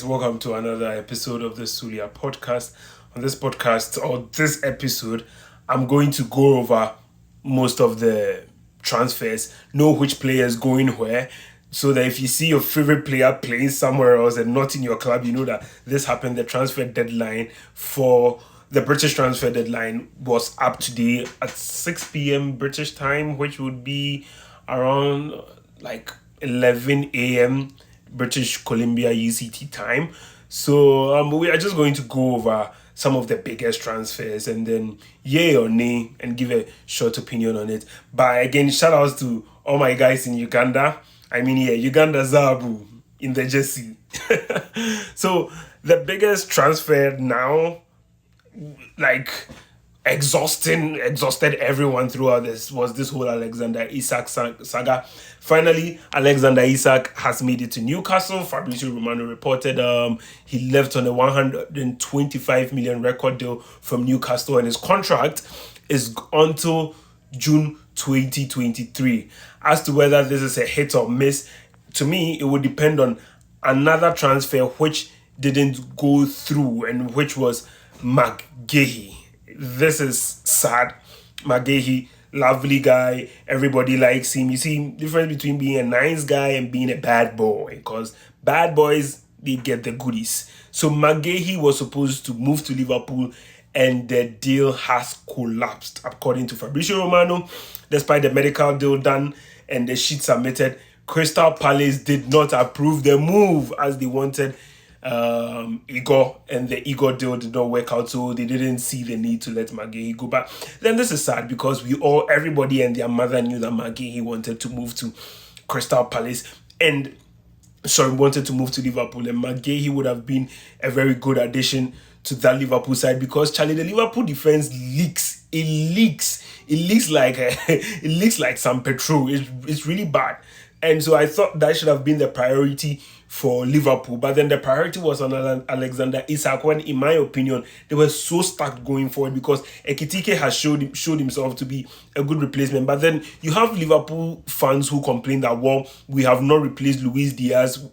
Welcome to another episode of the Sulia podcast. On this podcast, or this episode, I'm going to go over most of the transfers, know which player is going where, so that if you see your favorite player playing somewhere else and not in your club, you know that this happened. The transfer deadline for the British transfer deadline was up today at 6 p.m. British time, which would be around like 11 a.m. British Columbia UCT time. So we are just going to go over some of the biggest transfers and then yay or nay and give a short opinion on it. But again, shout outs to all my guys in Uganda. Uganda Zabu in the Jersey. So the biggest transfer now, like exhausted everyone throughout this was this whole Alexander Isak saga. Finally, Alexander Isak has made it to Newcastle. Fabrizio Romano reported he left on a 125 million record deal from Newcastle, and his contract is until June 2023. As to whether this is a hit or miss, to me, it would depend on another transfer which didn't go through, and which was Guehi. This is sad. Guehi, lovely guy. Everybody likes him. You see, difference between being a nice guy and being a bad boy, because bad boys, they get the goodies. So Guehi was supposed to move to Liverpool, and the deal has collapsed, according to Fabrizio Romano. Despite the medical deal done and the sheet submitted, Crystal Palace did not approve the move as they wanted Igor, and the Igor deal did not work out, so they didn't see the need to let Guehi go. But then this is sad, because everybody and their mother knew that Guehi wanted to move to Crystal Palace and wanted to move to Liverpool, and Guehi would have been a very good addition to that Liverpool side, because Charlie, the Liverpool defense leaks. It leaks like some petrol. It's really bad. And so I thought that should have been the priority for Liverpool. But then the priority was on Alexander Isak, when, in my opinion, they were so stuck going forward, because Ekitike has showed himself to be a good replacement. But then you have Liverpool fans who complain that, well, we have not replaced Luis Diaz,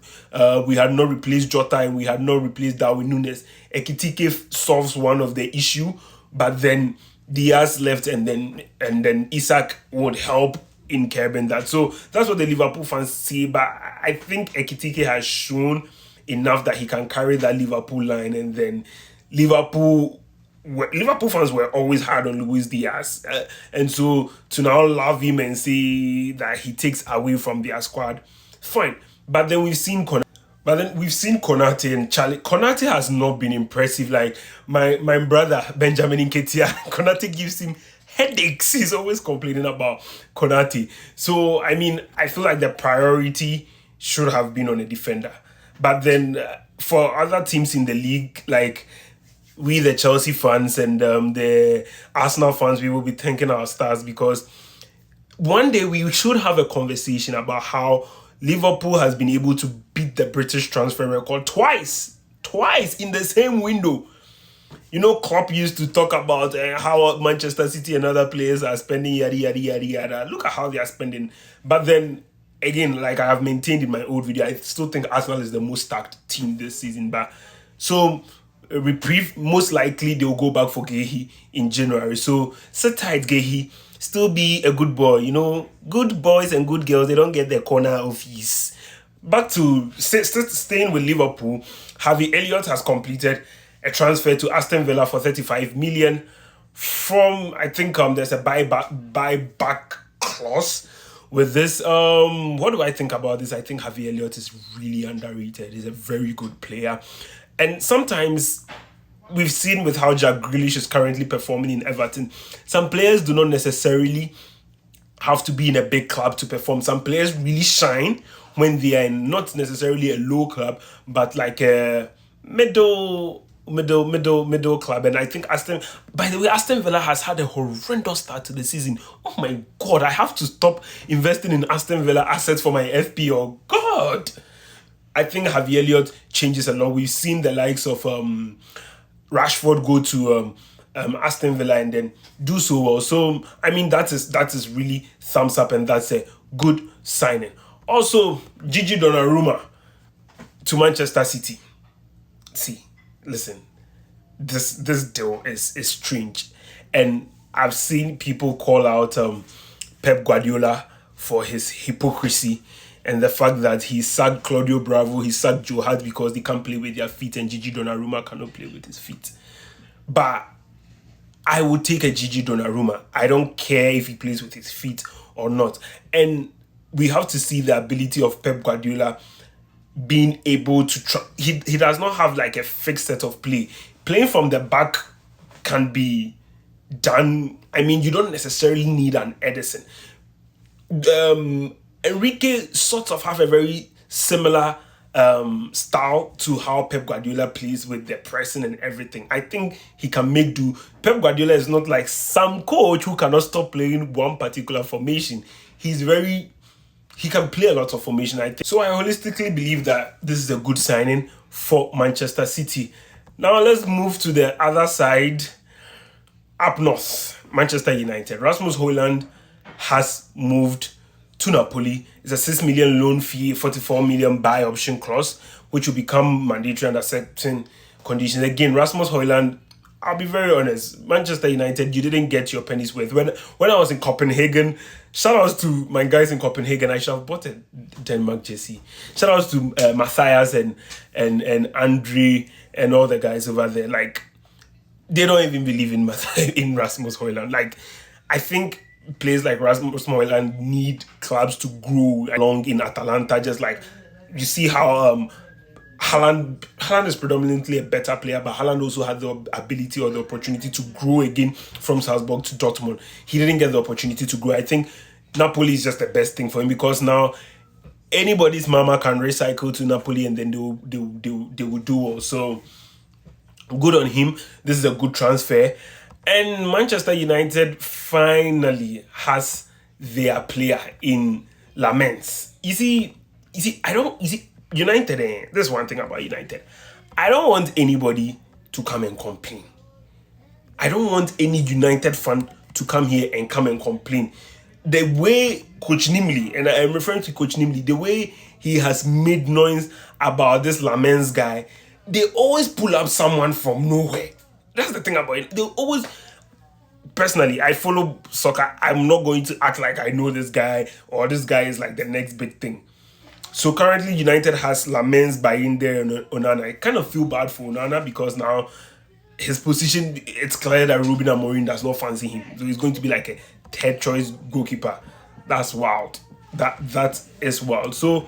we had not replaced Jota, and we had not replaced Darwin Núñez. Ekitike solves one of the issue, but then Diaz left, and then Isak would help in curbing that. So that's what the Liverpool fans say. But I think Ekitike has shown enough that he can carry that Liverpool line. And then Liverpool fans were always hard on Luis Diaz, and so to now love him and say that he takes away from their squad, fine. But then we've seen Konate, and Charlie. Konate has not been impressive. Like my brother Benjamin Nketiah, Konate gives him headaches. He's always complaining about Konate. So I feel like the priority should have been on a defender. But then for other teams in the league, like we the Chelsea fans and the Arsenal fans, we will be thanking our stars, because one day we should have a conversation about how Liverpool has been able to beat the British transfer record twice in the same window. You know, Klopp used to talk about how Manchester City and other players are spending yada yada yada yada. Look at how they are spending. But then again, like I have maintained in my old video, I still think Arsenal is the most stacked team this season. But so reprieve, most likely they'll go back for Guehi in January. So sit tight, Guehi. Still be a good boy. You know, good boys and good girls, they don't get their corner office. Back to staying with Liverpool, Harvey Elliott has completed a transfer to Aston Villa for 35 million from, I think there's a buyback clause with this. What do I think about this? I think Harvey Elliott is really underrated. He's a very good player. And sometimes we've seen with how Jack Grealish is currently performing in Everton, some players do not necessarily have to be in a big club to perform. Some players really shine when they are in not necessarily a low club, but like a middle club. And I think Aston Villa has had a horrendous start to the season. Oh my God, I have to stop investing in Aston Villa assets for my FPL. God, I think Harvey Elliott changes a lot. We've seen the likes of Rashford go to Aston Villa and then do so well. So that is really thumbs up, and that's a good signing. Also, Gigi Donnarumma to Manchester City. see, listen, this deal is strange, and I've seen people call out Pep Guardiola for his hypocrisy and the fact that he sacked Claudio Bravo, he sacked Joe Hart because they can't play with their feet, and Gigi Donnarumma cannot play with his feet. But I would take a Gigi Donnarumma. I don't care if he plays with his feet or not. And we have to see the ability of Pep Guardiola being able to he does not have like a fixed set of play. Playing from the back can be done. I mean, you don't necessarily need an Edison. Enrique sort of have a very similar style to how Pep Guardiola plays with the pressing and everything. I think he can make do. Pep Guardiola is not like some coach who cannot stop playing one particular formation. He can play a lot of formation, I think. So I holistically believe that this is a good signing for Manchester City. Now let's move to the other side. Up north, Manchester United. Rasmus Højlund has moved to Napoli. It's a 6 million loan fee, 44 million buy option clause, which will become mandatory under certain conditions. Again, Rasmus Højlund, I'll be very honest, Manchester United, you didn't get your penny's worth. When I was in Copenhagen, shout outs to my guys in Copenhagen, I should have bought a Denmark jersey. Shout outs to Matthias and Andre and all the guys over there. Like, they don't even believe in Rasmus Højlund. Like, I think players like Rasmus Højlund need clubs to grow along in Atalanta. Just like you see how Haaland is predominantly a better player, but Haaland also had the ability or the opportunity to grow again from Salzburg to Dortmund. He didn't get the opportunity to grow. I think Napoli is just the best thing for him, because now anybody's mama can recycle to Napoli and then they will do well. So good on him. This is a good transfer. And Manchester United finally has their player in Lamens. United, there's one thing about United. I don't want anybody to come and complain. I don't want any United fan to come here and come and complain. The way Coach Nimley, and I'm referring to Coach Nimley, the way he has made noise about this Lamens guy, they always pull up someone from nowhere. That's the thing about it. They always... Personally, I follow soccer. I'm not going to act like I know this guy or this guy is like the next big thing. So currently, United has Lamens buying there on Onana. I kind of feel bad for Onana because now his position, it's clear that Ruben Amorim does not fancy him. So he's going to be like a third choice goalkeeper. That's wild. That is wild. So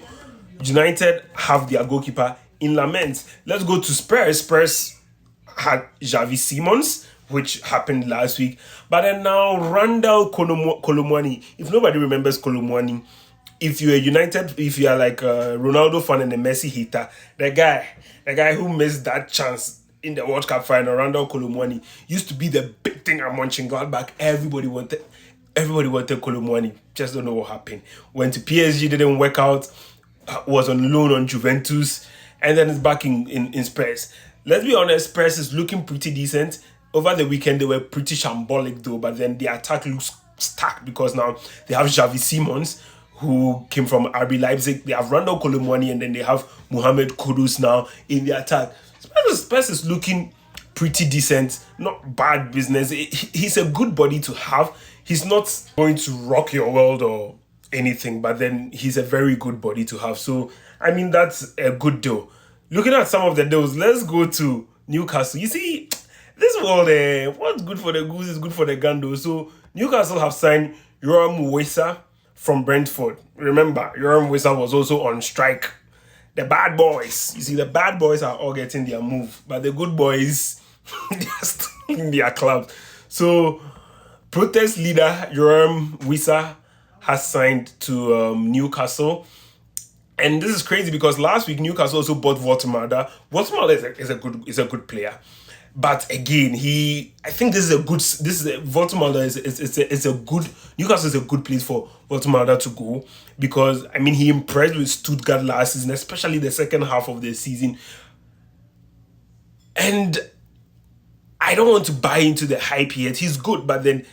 United have their goalkeeper in Lamens. Let's go to Spurs. Spurs had Xavi Simons, which happened last week. But then now Randall Colomwani. If nobody remembers Colomwani, if you're United, if you're like a Ronaldo fan and a Messi hater, the guy who missed that chance in the World Cup final, Randall Colomwani, used to be the big thing at Mönchengladbach. Everybody wanted Colomwani. Just don't know what happened. Went to PSG, didn't work out. Was on loan on Juventus, and then is back in Spurs. Let's be honest, Spurs is looking pretty decent. Over the weekend, they were pretty shambolic though, but then the attack looks stuck because now they have Xavi Simons, who came from RB Leipzig. They have Randall Colomwani, and then they have Mohamed Kudus now in the attack. Spurs is looking pretty decent, not bad business. He's a good body to have. He's not going to rock your world or anything, but then he's a very good body to have. So, I mean, that's a good deal. Looking at some of the deals, let's go to Newcastle. You see, this world, what's good for the goose is good for the gander. So Newcastle have signed Yoram Wissa from Brentford. Remember, Yoram Wissa was also on strike. The bad boys, you see, the bad boys are all getting their move, but the good boys, they're still in their club. So protest leader Yoram Wissa has signed to Newcastle. And this is crazy because last week Newcastle also bought Voltemada. Voltemada is a good player. But again, Voltemada is a good, Newcastle is a good place for Voltemada to go, because I mean he impressed with Stuttgart last season, especially the second half of the season. And I don't want to buy into the hype yet. He's good, but then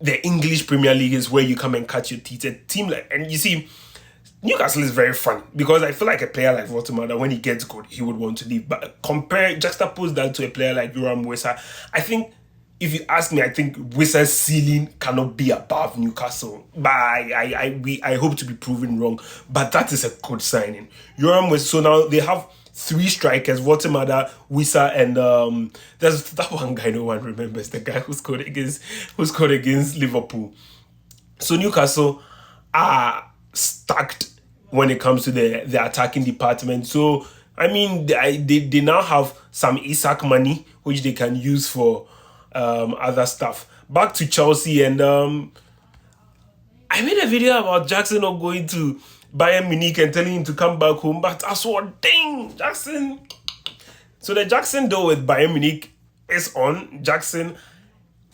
the English Premier League is where you come and cut your teeth. A team like, and you see, Newcastle is very fun because I feel like a player like Votamada, when he gets good, he would want to leave. But juxtapose that to a player like Yoram Wissa, I think, if you ask me, I think Wissa's ceiling cannot be above Newcastle. But I hope to be proven wrong. But that is a good signing. Yoram Wissa, so now they have three strikers: Votamada, Wissa, and there's that one guy no one remembers, the guy who scored against Liverpool. So Newcastle are stacked when it comes to the attacking department. So I mean, they now have some Isak money which they can use for other stuff. Back to Chelsea, and I made a video about Jackson not going to Bayern Munich and telling him to come back home. But I saw, dang, Jackson. So the Jackson deal with Bayern Munich is on. Jackson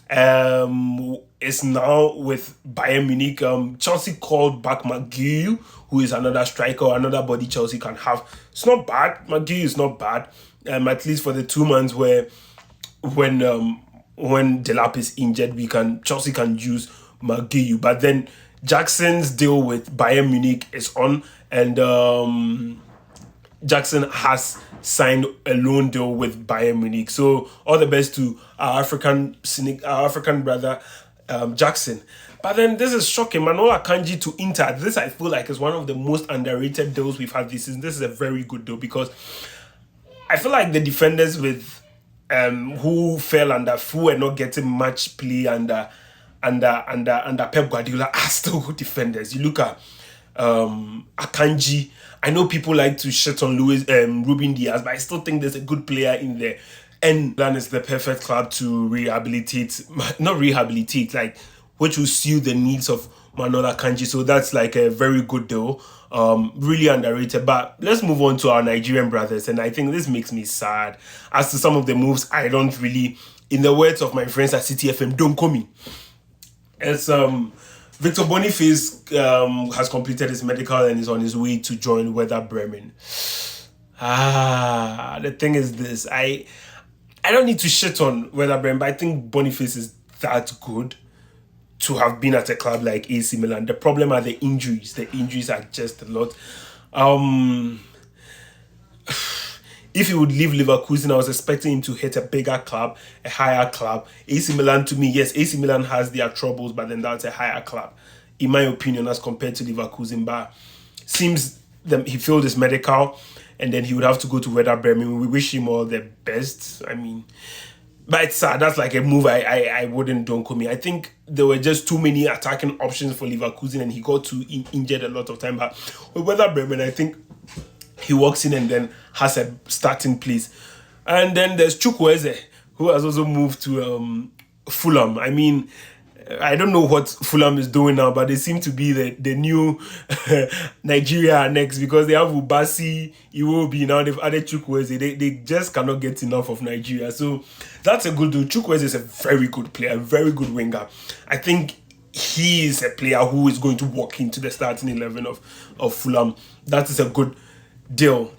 is now with Bayern Munich. Chelsea called back Guehi, who is another striker, another body Chelsea can have. It's not bad. Guehi is not bad. At least for the 2 months when Delap is injured, Chelsea can use Guehi. But then Jackson's deal with Bayern Munich is on, and Jackson has signed a loan deal with Bayern Munich. So all the best to our African brother Jackson. But then this is shocking. Manola Akanji to Inter. This I feel like is one of the most underrated deals we've had this season. This is a very good deal because I feel like the defenders with who were not getting much play under Pep Guardiola are still good defenders. You look at Akanji. I know people like to shit on Ruben Diaz, but I still think there's a good player in there. And that is the perfect club to which will suit the needs of Manola Akanji. So that's like a very good deal. Really underrated. But let's move on to our Nigerian brothers. And I think this makes me sad. As to some of the moves, I don't really, in the words of my friends at CTFM, don't call me. It's Victor Boniface has completed his medical and is on his way to join Werder Bremen. The thing is this. I don't need to shit on Werder Bremen, but I think Boniface is that good to have been at a club like AC Milan. The problem are the injuries. The injuries are just a lot. If he would leave Leverkusen, I was expecting him to hit a bigger club, a higher club. AC Milan, to me, yes, AC Milan has their troubles, but then that's a higher club, in my opinion, as compared to Leverkusen. But seems he failed his medical, and then he would have to go to Werder Bremen. We wish him all the best. I mean, but it's sad. That's like a move I wouldn't don't call me. I think there were just too many attacking options for Leverkusen, and he got too injured a lot of time. But with Werder Bremen, I think he walks in and then has a starting place. And then there's Chukwueze, who has also moved to Fulham. I mean, I don't know what Fulham is doing now, but they seem to be the new Nigeria next, because they have Ubasi, Iwobi, now they've added Chukwueze. They just cannot get enough of Nigeria. So that's a good dude. Chukwueze is a very good player, a very good winger. I think he is a player who is going to walk into the starting 11 of Fulham. That is a good deal.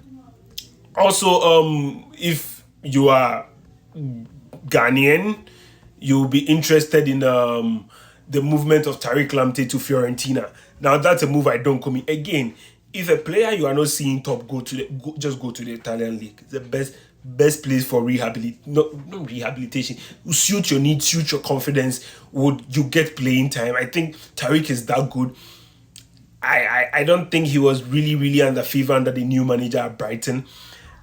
Also, if you are Ghanaian, you'll be interested in the movement of Tariq Lamptey to Fiorentina. Now, that's a move I don't commit. Again, if a player you are not seeing top just go to the Italian league. It's the best place for rehabilitation. Suit your needs, suit your confidence. Would you get playing time? I think Tariq is that good. I don't think he was really under fever under the new manager at Brighton.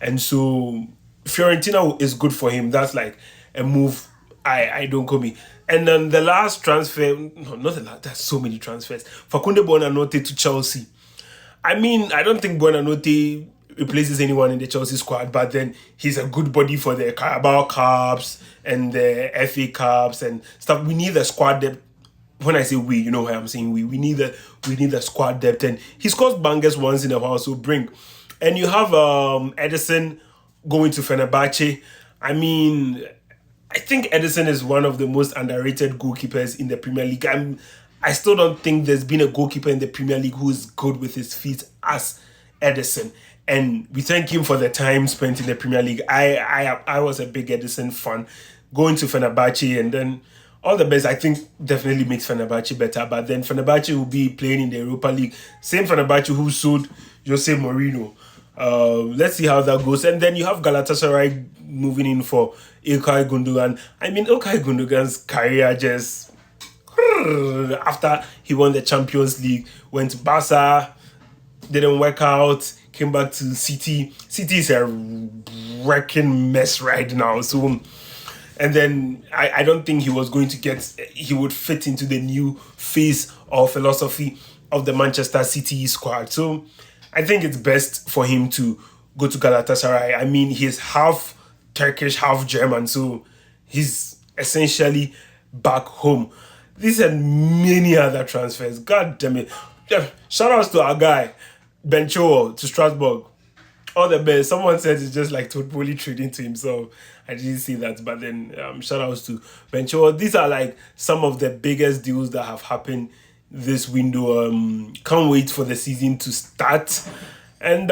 And so Fiorentina is good for him. That's like a move I don't call me. And then the last transfer, no, not the last, there's so many transfers. Fakunde Buonanotte to Chelsea. I mean, I don't think Buonanotte replaces anyone in the Chelsea squad, but then he's a good body for the Carabao Cups and the FA Cups and stuff. We need the squad depth. When I say we, you know why I'm saying we need the squad depth, and he scores bangers once in a while, so bring. And you have Edison going to Fenerbahce. I mean, I think Edison is one of the most underrated goalkeepers in the Premier League. I still don't think there's been a goalkeeper in the Premier League who is good with his feet as Edison. And we thank him for the time spent in the Premier League. I was a big Edison fan. Going to Fenerbahce and then all the best. I think definitely makes Fenerbahce better. But then Fenerbahce will be playing in the Europa League. Same Fenerbahce who sold Jose Mourinho. Let's see how that goes. And then you have Galatasaray moving in for Ilkay Gundogan. I mean, Ilkay Gundogan's career just after he won the Champions League, went to Barca, didn't work out, came back to City. City is a wrecking mess right now. So, and then I don't think he would fit into the new phase or philosophy of the Manchester City squad. So I think it's best for him to go to Galatasaray. I mean, he's half Turkish, half German, so he's essentially back home. These and many other transfers. God damn it. Shout outs to our guy, Ben Chilwell, to Strasbourg. All the best. Someone said it's just like totally trading to himself. I didn't see that, but then shout outs to Ben Chilwell. These are like some of the biggest deals that have happened this window. Can't wait for the season to start. And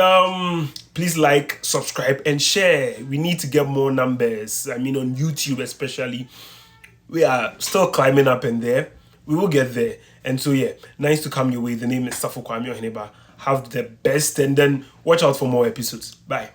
please like, subscribe, and share. We need to get more numbers. I mean, on YouTube especially. We are still climbing up in there. We will get there. And so, yeah, nice to come your way. The name is Safo Kwame Oheneba. Have the best, and then watch out for more episodes. Bye.